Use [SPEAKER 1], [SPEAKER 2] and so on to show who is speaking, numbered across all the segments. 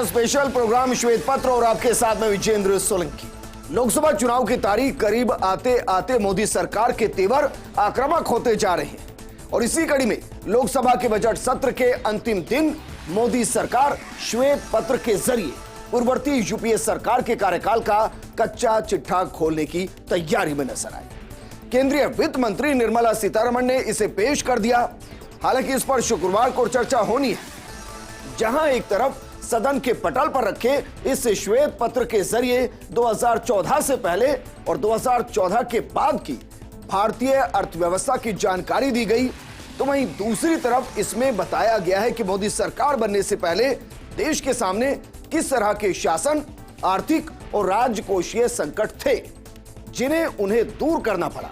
[SPEAKER 1] Special programme श्वेत पत्र और आपके साथ में विजेंद्र सोलंकी। लोकसभा चुनाव की तारीख करीब आते आते मोदी सरकार के तेवर आक्रामक होते जा रहे हैं और इसी कड़ी में लोकसभा के बजट सत्र के अंतिम दिन मोदी सरकार श्वेत पत्र के जरिए पूर्ववर्ती यूपीए सरकार के कार्यकाल का कच्चा चिट्ठा खोलने की तैयारी में नजर आई। केंद्रीय वित्त मंत्री निर्मला सीतारमण ने इसे पेश कर दिया। हालांकि इस पर शुक्रवार को चर्चा होनी है, जहां एक तरफ सदन के पटल पर रखे इस श्वेत पत्र के जरिए 2014 से पहले और 2014 के बाद की भारतीय अर्थव्यवस्था की जानकारी दी गई, तो वहीं दूसरी तरफ इसमें बताया गया है कि मोदी सरकार बनने से पहले देश के सामने किस तरह के शासन, आर्थिक और राजकोषीय संकट थे जिन्हें उन्हें दूर करना पड़ा।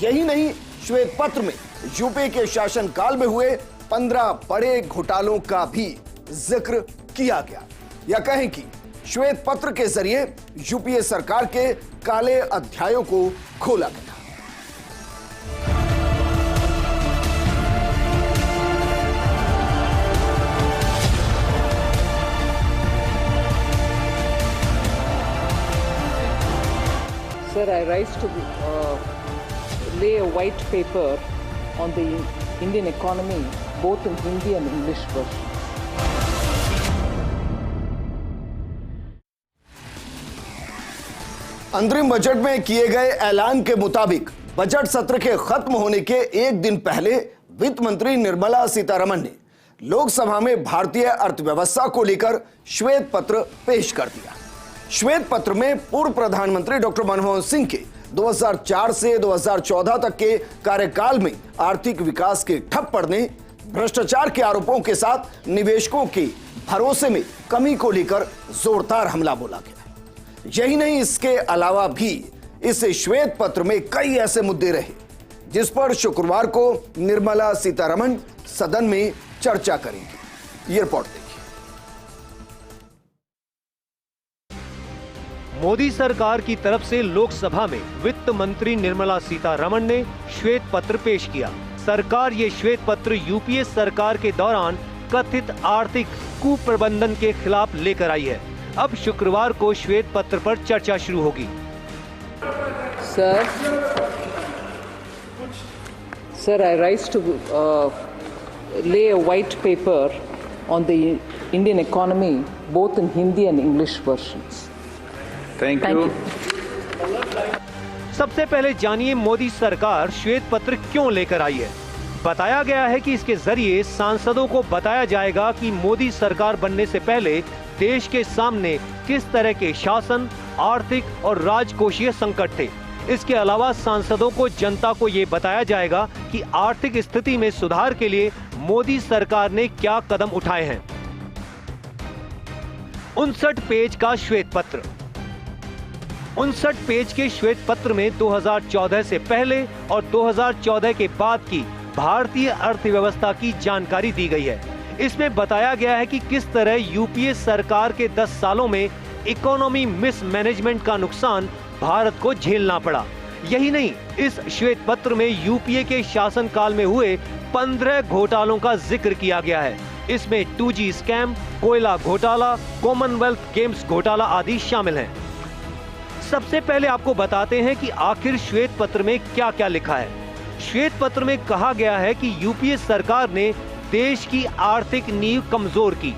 [SPEAKER 1] यही नहीं, श्वेत पत्र में यूपीए के शासनकाल में हुए 15 बड़े घोटालों का भी जिक्र किया गया, या कहें कि श्वेत पत्र के जरिए यूपीए सरकार के काले अध्यायों को खोला गया।
[SPEAKER 2] Sir, I rise to lay a white paper on the Indian economy, both in Hindi and English version.
[SPEAKER 1] अंतरिम बजट में किए गए ऐलान के मुताबिक बजट सत्र के खत्म होने के एक दिन पहले वित्त मंत्री निर्मला सीतारमण ने लोकसभा में भारतीय अर्थव्यवस्था को लेकर श्वेत पत्र पेश कर दिया। श्वेत पत्र में पूर्व प्रधानमंत्री डॉक्टर मनमोहन सिंह के 2004 से 2014 तक के कार्यकाल में आर्थिक विकास के ठप पड़ने, भ्रष्टाचार के आरोपों के साथ निवेशकों के भरोसे में कमी को लेकर जोरदार हमला बोला गया। यही नहीं, इसके अलावा भी इस श्वेत पत्र में कई ऐसे मुद्दे रहे जिस पर शुक्रवार को निर्मला सीतारमण सदन में चर्चा करेंगी। ये रिपोर्ट देखिए।
[SPEAKER 3] मोदी सरकार की तरफ से लोकसभा में वित्त मंत्री निर्मला सीतारमण ने श्वेत पत्र पेश किया। सरकार ये श्वेत पत्र यूपीए सरकार के दौरान कथित आर्थिक कुप्रबंधन के खिलाफ लेकर आई है। अब शुक्रवार को श्वेत पत्र पर चर्चा शुरू होगी।
[SPEAKER 2] Sir, I rise to lay a white paper on the Indian economy, both in Hindi and English versions.
[SPEAKER 4] Thank you.
[SPEAKER 3] सबसे पहले जानिए मोदी सरकार श्वेत पत्र क्यों लेकर आई है। बताया गया है कि इसके जरिए सांसदों को बताया जाएगा कि मोदी सरकार बनने से पहले देश के सामने किस तरह के शासन, आर्थिक और राजकोषीय संकट थे। इसके अलावा सांसदों को, जनता को ये बताया जाएगा कि आर्थिक स्थिति में सुधार के लिए मोदी सरकार ने क्या कदम उठाए हैं। 59 पेज का श्वेत पत्र। 59 पेज के श्वेत पत्र में 2014 से पहले और 2014 के बाद की भारतीय अर्थव्यवस्था की जानकारी दी गई है। इसमें बताया गया है कि किस तरह यूपीए सरकार के 10 सालों में इकोनॉमी मिसमैनेजमेंट का नुकसान भारत को झेलना पड़ा। यही नहीं, इस श्वेत पत्र में यूपीए के शासनकाल में हुए 15 घोटालों का जिक्र किया गया है। इसमें 2G स्कैम, कोयला घोटाला, कॉमनवेल्थ गेम्स घोटाला आदि शामिल हैं। सबसे पहले आपको बताते हैं कि आखिर श्वेत पत्र में क्या क्या लिखा है। श्वेत पत्र में कहा गया है कि यूपीए सरकार ने देश की आर्थिक नींव कमजोर की।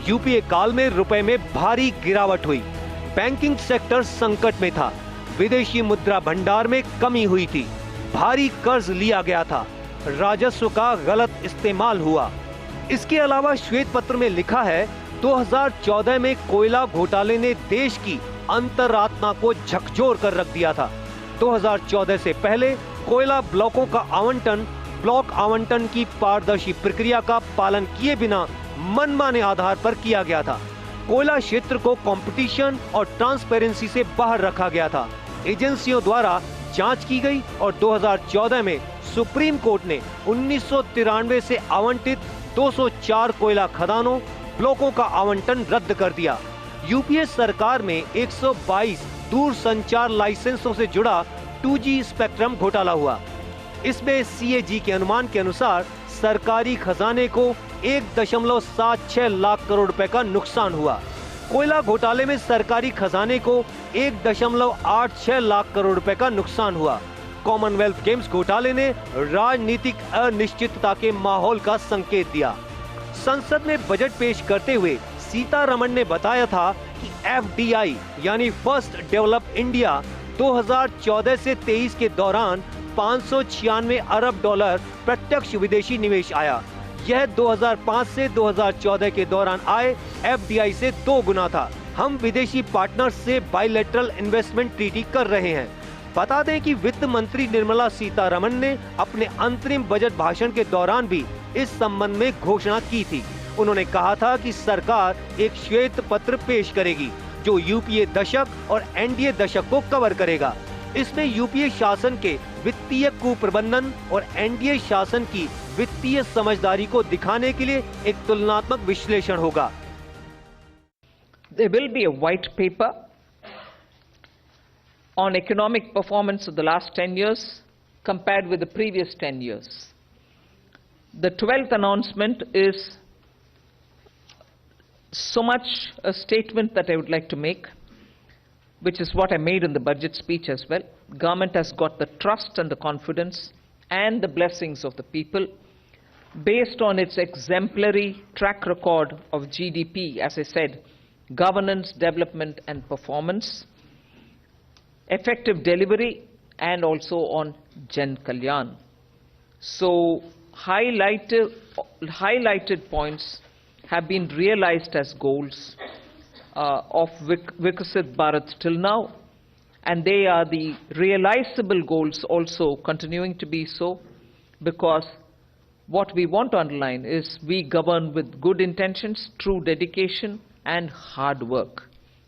[SPEAKER 3] यूपीए काल में रुपए में भारी गिरावट हुई, बैंकिंग सेक्टर संकट में था, विदेशी मुद्रा भंडार में कमी हुई थी, भारी कर्ज लिया गया था, राजस्व का गलत इस्तेमाल हुआ। इसके अलावा श्वेत पत्र में लिखा है 2014 में कोयला घोटाले ने देश की अंतरात्मा को झकझोर कर रख दिया था। 2014 से पहले कोयला ब्लॉकों का आवंटन, ब्लॉक आवंटन की पारदर्शी प्रक्रिया का पालन किए बिना मनमाने आधार पर किया गया था। कोयला क्षेत्र को कंपटीशन और ट्रांसपेरेंसी से बाहर रखा गया था। एजेंसियों द्वारा जांच की गई और 2014 में सुप्रीम कोर्ट ने 1993 से आवंटित 204 कोयला खदानों, ब्लॉकों का आवंटन रद्द कर दिया। यूपीए सरकार में 122 दूर संचार लाइसेंसों से जुड़ा 2G स्पेक्ट्रम घोटाला हुआ। इसमें CAG के अनुमान के अनुसार सरकारी खजाने को 1.76 लाख करोड़ रुपए का नुकसान हुआ। कोयला घोटाले में सरकारी खजाने को 1.86 लाख करोड़ रुपए का नुकसान हुआ। कॉमनवेल्थ गेम्स घोटाले ने राजनीतिक अनिश्चितता के माहौल का संकेत दिया। संसद में बजट पेश करते हुए सीतारमण ने बताया था कि FDI यानी फर्स्ट डेवलप इंडिया 2014 से 23 के दौरान 596 अरब डॉलर प्रत्यक्ष विदेशी निवेश आया। यह 2005 से 2014 के दौरान आए FDI से 2 गुना था। हम विदेशी पार्टनर्स से बायलैटरल इन्वेस्टमेंट ट्रीटी कर रहे हैं। बता दें कि वित्त मंत्री निर्मला सीतारमण ने अपने अंतरिम बजट भाषण के दौरान भी इस संबंध में घोषणा की थी। उन्होंने कहा था कि सरकार एक श्वेत पत्र पेश करेगी जो यूपीए दशक और एनडीए दशक को कवर करेगा। इसमें यूपीए शासन के वित्तीय कुप्रबंधन और एनडीए शासन की वित्तीय समझदारी को दिखाने के लिए एक तुलनात्मक विश्लेषण होगा।
[SPEAKER 2] There will be a white paper on economic performance of the last 10 years compared with the previous 10 years. The 12th announcement is so much a statement that I would like to make, which is what I made in the budget speech as well. Government has got the trust and the confidence and the blessings of the people based on its exemplary track record of GDP, as I said, governance, development and performance, effective delivery and also on Jan Kalyan. So highlighted points have been realized as goals of Vikasit Bharat till now, and they are the realizable goals also continuing to be so, because what we want to underline is we govern with good intentions, true dedication and hard work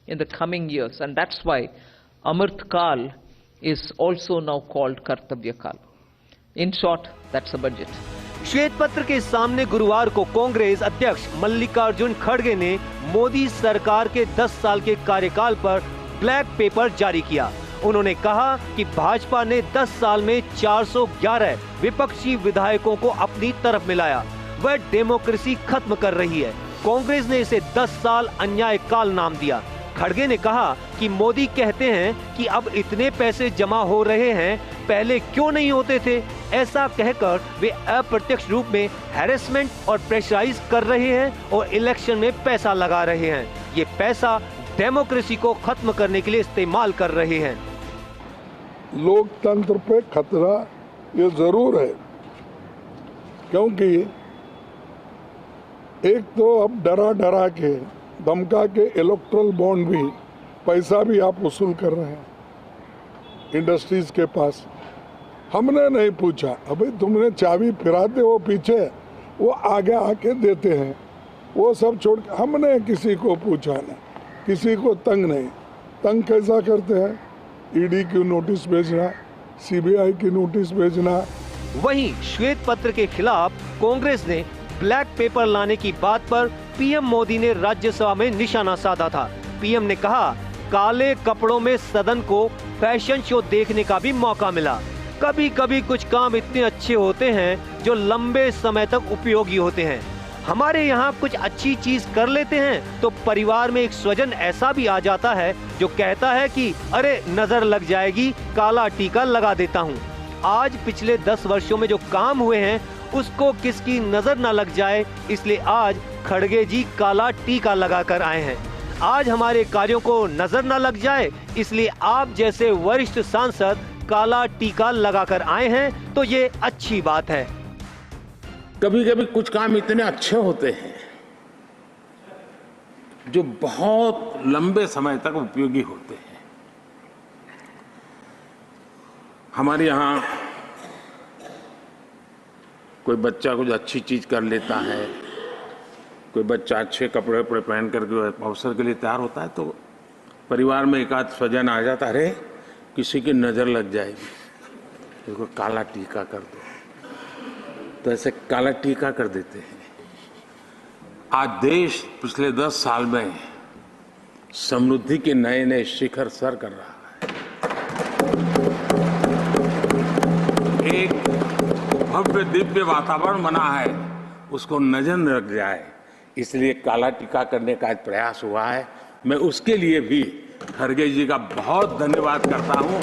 [SPEAKER 2] in the coming years, and that's why Amrit Kal is also now called Kartavya Kal. In short, that's a budget.
[SPEAKER 3] श्वेत पत्र के सामने गुरुवार को कांग्रेस अध्यक्ष मल्लिकार्जुन खड़गे ने मोदी सरकार के 10 साल के कार्यकाल पर ब्लैक पेपर जारी किया। उन्होंने कहा कि भाजपा ने 10 साल में 411 विपक्षी विधायकों को अपनी तरफ मिलाया। वह डेमोक्रेसी खत्म कर रही है। कांग्रेस ने इसे 10 साल अन्याय काल नाम दिया। खड़गे ने कहा कि मोदी कहते हैं कि अब इतने पैसे जमा हो रहे हैं, पहले क्यों नहीं होते थे। ऐसा कहकर वे अप्रत्यक्ष रूप में हैरेसमेंट और प्रेशराइज कर रहे हैं और इलेक्शन में पैसा लगा रहे हैं। ये पैसा डेमोक्रेसी को खत्म करने के लिए इस्तेमाल कर रहे हैं।
[SPEAKER 5] लोकतंत्र पे खतरा ये जरूर है, क्योंकि एक तो अब डरा डरा के धमका के इलेक्ट्रल बॉन्ड भी पैसा भी आप वसूल कर रहे हैं इंडस्ट्रीज के पास। हमने नहीं पूछा, अभी तुमने चाबी फिराते हो पीछे, वो आगे आके देते हैं, वो सब छोड़ के हमने किसी को पूछा नहीं, किसी को तंग नहीं। तंग कैसा करते हैं? ईडी की नोटिस भेजना, सीबीआई की नोटिस भेजना।
[SPEAKER 3] वहीं श्वेत पत्र के खिलाफ कांग्रेस ने ब्लैक पेपर लाने की बात पर पीएम मोदी ने राज्यसभा में निशाना साधा था। पीएम ने कहा, काले कपड़ों में सदन को फैशन शो देखने का भी मौका मिला। कभी कभी कुछ काम इतने अच्छे होते हैं जो लंबे समय तक उपयोगी होते हैं। हमारे यहाँ कुछ अच्छी चीज कर लेते हैं तो परिवार में एक स्वजन ऐसा भी आ जाता है जो कहता है कि अरे नजर लग जाएगी, काला टीका लगा देता हूँ। आज पिछले 10 वर्षों में जो काम हुए हैं उसको किसकी नजर न लग जाए, इसलिए आज खड़गे जी काला टीका लगाकर आए हैं। आज हमारे कार्यों को नजर न लग जाए, इसलिए आप जैसे वरिष्ठ सांसद काला टीका लगाकर आए हैं, तो ये अच्छी बात है।
[SPEAKER 6] कभी कभी कुछ काम इतने अच्छे होते हैं जो बहुत लंबे समय तक उपयोगी होते हैं। हमारे यहाँ कोई बच्चा कुछ अच्छी चीज कर लेता है, कोई बच्चा अच्छे कपड़े वपड़े पहन करके अवसर के लिए तैयार होता है, तो परिवार में एक आध स्वजन आ जाता है, अरे किसी की नजर लग जाएगी, इसको काला टीका कर दो, तो ऐसे काला टीका कर देते हैं। आज देश पिछले 10 साल में समृद्धि के नए नए शिखर सर कर रहा है। एक भव्य दिव्य वातावरण बना है उसको नजर न लग जाए, इसलिए काला टीका करने का आज प्रयास हुआ है। मैं उसके लिए भी खड़गे जी का बहुत धन्यवाद करता हूं,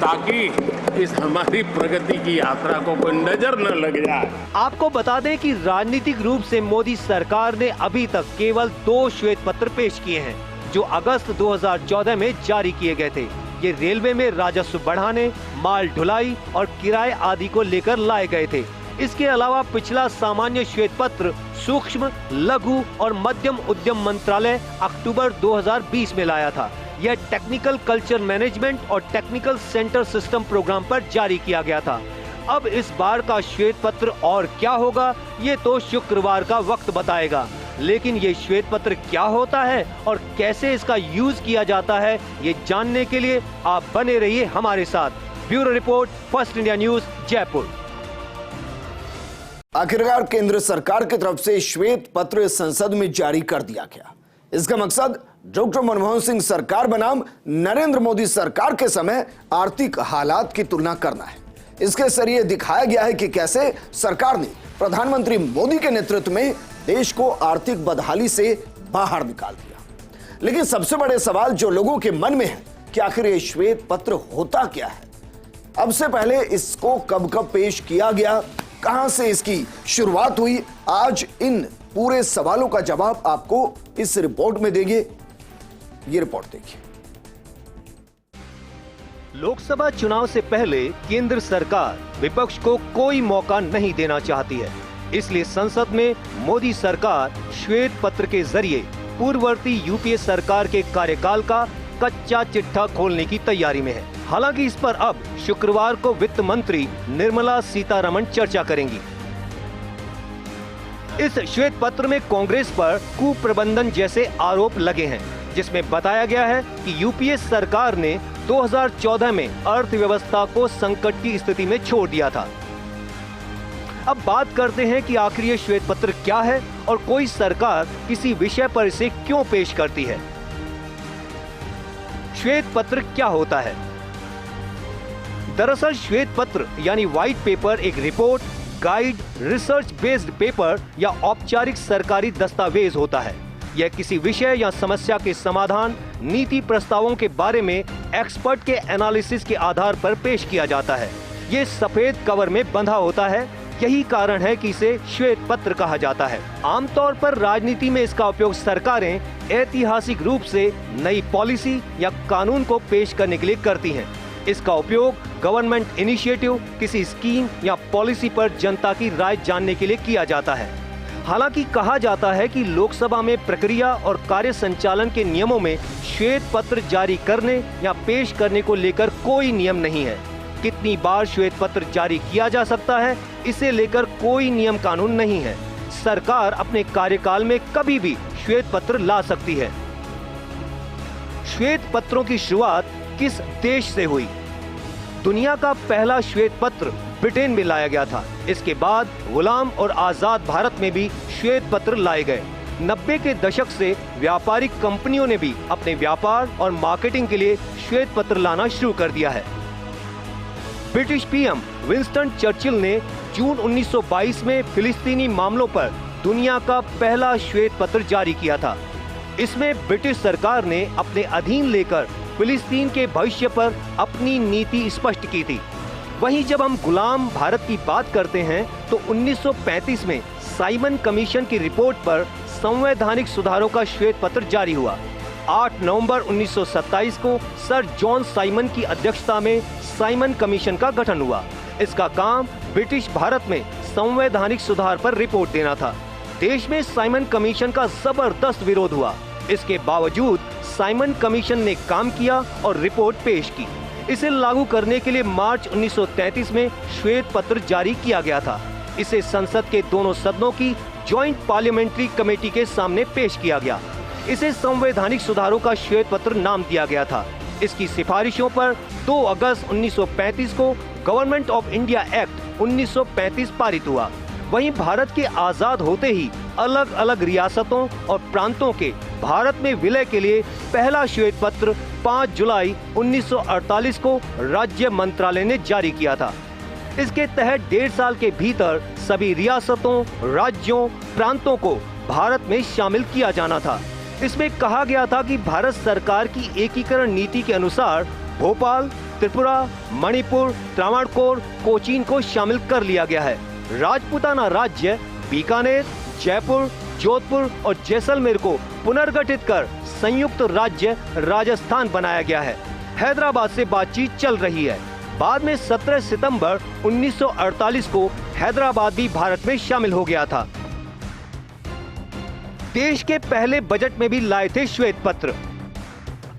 [SPEAKER 6] ताकि इस हमारी प्रगति की यात्रा को कोई नजर न लग जाए।
[SPEAKER 3] आपको बता दें कि राजनीतिक रूप से मोदी सरकार ने अभी तक केवल 2 श्वेत पत्र पेश किए हैं, जो अगस्त 2014 में जारी किए गए थे। ये रेलवे में राजस्व बढ़ाने, माल ढुलाई और किराए आदि को लेकर लाए गए थे। इसके अलावा पिछला सामान्य श्वेत पत्र सूक्ष्म, लघु और मध्यम उद्यम मंत्रालय अक्टूबर 2020 में लाया था। यह टेक्निकल कल्चर मैनेजमेंट और टेक्निकल सेंटर सिस्टम प्रोग्राम पर जारी किया गया था। अब इस बार का श्वेत पत्र और क्या होगा, ये तो शुक्रवार का वक्त बताएगा। लेकिन ये श्वेत पत्र क्या होता है और कैसे इसका यूज किया जाता है, ये जानने के लिए आप बने रहिए हमारे साथ। Bureau report, first India news, Jaipur.
[SPEAKER 1] आखिरकार केंद्र सरकार की तरफ से श्वेत पत्र संसद में जारी कर दिया गया। इसका मकसद डॉक्टर मनमोहन सिंह सरकार बनाम नरेंद्र मोदी सरकार के समय आर्थिक हालात की तुलना करना है। इसके जरिए दिखाया गया है कि कैसे सरकार ने प्रधानमंत्री मोदी के नेतृत्व में देश को आर्थिक बदहाली से बाहर निकाल दिया। लेकिन सबसे बड़े सवाल जो लोगों के मन में है कि आखिर ये श्वेत पत्र होता क्या है। अब से पहले इसको कब कब पेश किया गया, कहां से इसकी शुरुआत हुई, आज इन पूरे सवालों का जवाब आपको इस रिपोर्ट में देंगे। ये रिपोर्ट देखिए।
[SPEAKER 3] लोकसभा चुनाव से पहले केंद्र सरकार विपक्ष को कोई मौका नहीं देना चाहती है, इसलिए संसद में मोदी सरकार श्वेत पत्र के जरिए पूर्ववर्ती यूपीए सरकार के कार्यकाल का कच्चा चिट्ठा खोलने की तैयारी में है। हालांकि इस पर अब शुक्रवार को वित्त मंत्री निर्मला सीतारमण चर्चा करेंगी। इस श्वेत पत्र में कांग्रेस पर कुप्रबंधन जैसे आरोप लगे हैं, जिसमें बताया गया है कि यूपीए सरकार ने 2014 में अर्थव्यवस्था को संकट की स्थिति में छोड़ दिया था। अब बात करते हैं कि आखिर ये श्वेत पत्र क्या है और कोई सरकार किसी विषय पर इसे क्यों पेश करती है। श्वेत पत्र क्या होता है? दरअसल श्वेत पत्र यानी व्हाइट पेपर एक report, guide, research based paper या औपचारिक सरकारी दस्तावेज होता है। यह किसी विषय या समस्या के समाधान, नीति प्रस्तावों के बारे में एक्सपर्ट के एनालिसिस के आधार पर पेश किया जाता है। यह सफेद कवर में बंधा होता है, यही कारण है कि इसे श्वेत पत्र कहा जाता है। आमतौर पर राजनीति में इसका उपयोग सरकारें ऐतिहासिक रूप से नई पॉलिसी या कानून को पेश करने के लिए करती हैं। इसका उपयोग गवर्नमेंट इनिशिएटिव, किसी स्कीम या पॉलिसी पर जनता की राय जानने के लिए किया जाता है। हालांकि कहा जाता है कि लोकसभा में प्रक्रिया और कार्य संचालन के नियमों में श्वेत पत्र जारी करने या पेश करने को लेकर कोई नियम नहीं है। कितनी बार श्वेत पत्र जारी किया जा सकता है, इसे लेकर कोई नियम कानून नहीं है। सरकार अपने कार्यकाल में कभी भी श्वेत पत्र ला सकती है। श्वेत पत्रों की शुरुआत किस देश से हुई? दुनिया का पहला श्वेत पत्र ब्रिटेन में लाया गया था। इसके बाद गुलाम और आजाद भारत में भी श्वेत पत्र लाए गए। 90 के दशक से व्यापारिक कंपनियों ने भी अपने व्यापार और मार्केटिंग के लिए श्वेत पत्र लाना शुरू कर दिया है। ब्रिटिश पीएम विंस्टन चर्चिल ने जून 1922 में फिलिस्तीनी मामलों पर दुनिया का पहला श्वेत पत्र जारी किया था। इसमें ब्रिटिश सरकार ने अपने अधीन लेकर फिलिस्तीन के भविष्य पर अपनी नीति स्पष्ट की थी। वहीं जब हम गुलाम भारत की बात करते हैं तो 1935 में साइमन कमीशन की रिपोर्ट पर संवैधानिक सुधारों का श्वेत पत्र जारी हुआ। 8 नवंबर 1927 को सर जॉन साइमन की अध्यक्षता में साइमन कमीशन का गठन हुआ। इसका काम ब्रिटिश भारत में संवैधानिक सुधार पर रिपोर्ट देना था। देश में साइमन कमीशन का जबरदस्त विरोध हुआ। इसके बावजूद साइमन कमीशन ने काम किया और रिपोर्ट पेश की। इसे लागू करने के लिए मार्च 1933 में श्वेत पत्र जारी किया गया था। इसे संसद के दोनों सदनों की जॉइंट पार्लियामेंट्री कमेटी के सामने पेश किया गया। इसे संवैधानिक सुधारों का श्वेत पत्र नाम दिया गया था। इसकी सिफारिशों पर 2 अगस्त 1935 को गवर्नमेंट ऑफ इंडिया एक्ट 1935 पारित हुआ। वहीं भारत के आजाद होते ही अलग अलग रियासतों और प्रांतों के भारत में विलय के लिए पहला श्वेत पत्र 5 जुलाई 1948 को राज्य मंत्रालय ने जारी किया था। इसके तहत 1.5 साल के भीतर सभी रियासतों, राज्यों, प्रांतों को भारत में शामिल किया जाना था। इसमें कहा गया था कि भारत सरकार की एकीकरण नीति के अनुसार भोपाल, त्रिपुरा, मणिपुर, त्रावणकोर, कोचीन को शामिल कर लिया गया है। राजपूताना राज्य बीकानेर, जयपुर, जोधपुर और जैसलमेर को पुनर्गठित कर संयुक्त राज्य राजस्थान बनाया गया है। हैदराबाद से बातचीत चल रही है। बाद में 17 सितंबर 1948 को हैदराबाद भी भारत में शामिल हो गया था। देश के पहले बजट में भी लाए थे श्वेत पत्र।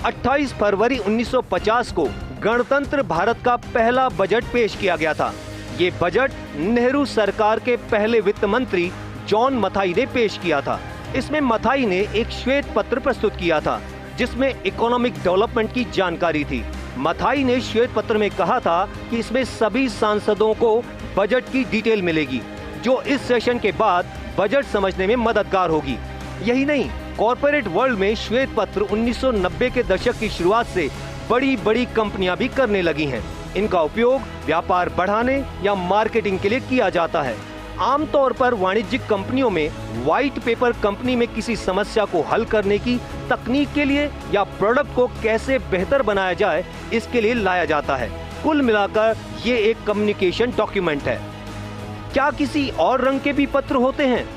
[SPEAKER 3] 28 फरवरी 1950 को गणतंत्र भारत का पहला बजट पेश किया गया था। ये बजट नेहरू सरकार के पहले वित्त मंत्री जॉन मथाई ने पेश किया था। इसमें मथाई ने एक श्वेत पत्र प्रस्तुत किया था जिसमें इकोनॉमिक डेवलपमेंट की जानकारी थी। मथाई ने श्वेत पत्र में कहा था कि इसमें सभी सांसदों को बजट की डिटेल मिलेगी जो इस सेशन के बाद बजट समझने में मददगार होगी। यही नहीं, कॉर्पोरेट वर्ल्ड में श्वेत पत्र 1990 के दशक की शुरुआत से बड़ी बड़ी कंपनियां भी करने लगी हैं। इनका उपयोग व्यापार बढ़ाने या मार्केटिंग के लिए किया जाता है। आमतौर पर वाणिज्यिक कंपनियों में व्हाइट पेपर कंपनी में किसी समस्या को हल करने की तकनीक के लिए या प्रोडक्ट को कैसे बेहतर बनाया जाए इसके लिए लाया जाता है। कुल मिलाकर ये एक कम्युनिकेशन डॉक्यूमेंट है। क्या किसी और रंग के भी पत्र होते हैं?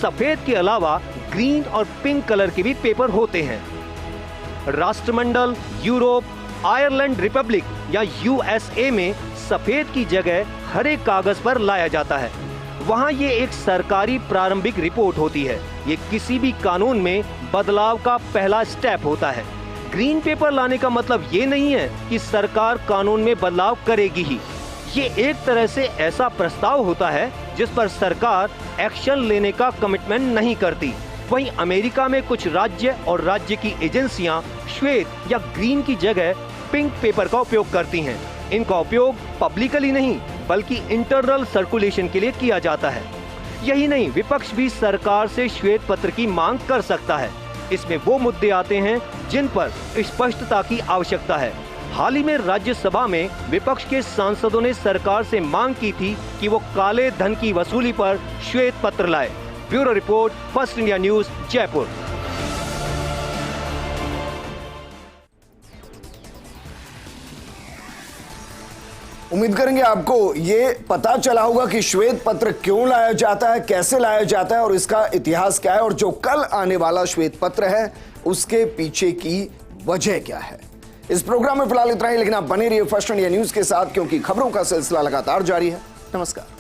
[SPEAKER 3] सफेद के अलावा ग्रीन और पिंक कलर के भी पेपर होते हैं। राष्ट्रमंडल, यूरोप, आयरलैंड रिपब्लिक या यूएसए में सफेद की जगह हरे कागज पर लाया जाता है। वहां ये एक सरकारी प्रारंभिक रिपोर्ट होती है। ये किसी भी कानून में बदलाव का पहला स्टेप होता है। ग्रीन पेपर लाने का मतलब ये नहीं है कि सरकार कानून में बदलाव करेगी ही। ये एक तरह से ऐसा प्रस्ताव होता है जिस पर सरकार एक्शन लेने का कमिटमेंट नहीं करती। वहीं अमेरिका में कुछ राज्य और राज्य की एजेंसियां श्वेत या ग्रीन की जगह पिंक पेपर का उपयोग करती हैं। इनका उपयोग पब्लिकली नहीं बल्कि इंटरनल सर्कुलेशन के लिए किया जाता है। यही नहीं, विपक्ष भी सरकार से श्वेत पत्र की मांग कर सकता है। इसमें वो मुद्दे आते हैं जिन पर स्पष्टता की आवश्यकता है। हाल ही में राज्यसभा में विपक्ष के सांसदों ने सरकार से मांग की थी कि वो काले धन की वसूली पर श्वेत पत्र लाए। Bureau report, first India news, Jaipur.
[SPEAKER 1] उम्मीद करेंगे आपको ये पता चला होगा कि श्वेत पत्र क्यों लाया जाता है, कैसे लाया जाता है और इसका इतिहास क्या है, और जो कल आने वाला श्वेत पत्र है उसके पीछे की वजह क्या है। इस प्रोग्राम में फिलहाल इतना ही, लेकिन आप बने रहिए फर्स्ट इंडिया न्यूज के साथ क्योंकि खबरों का सिलसिला लगातार जारी है। नमस्कार।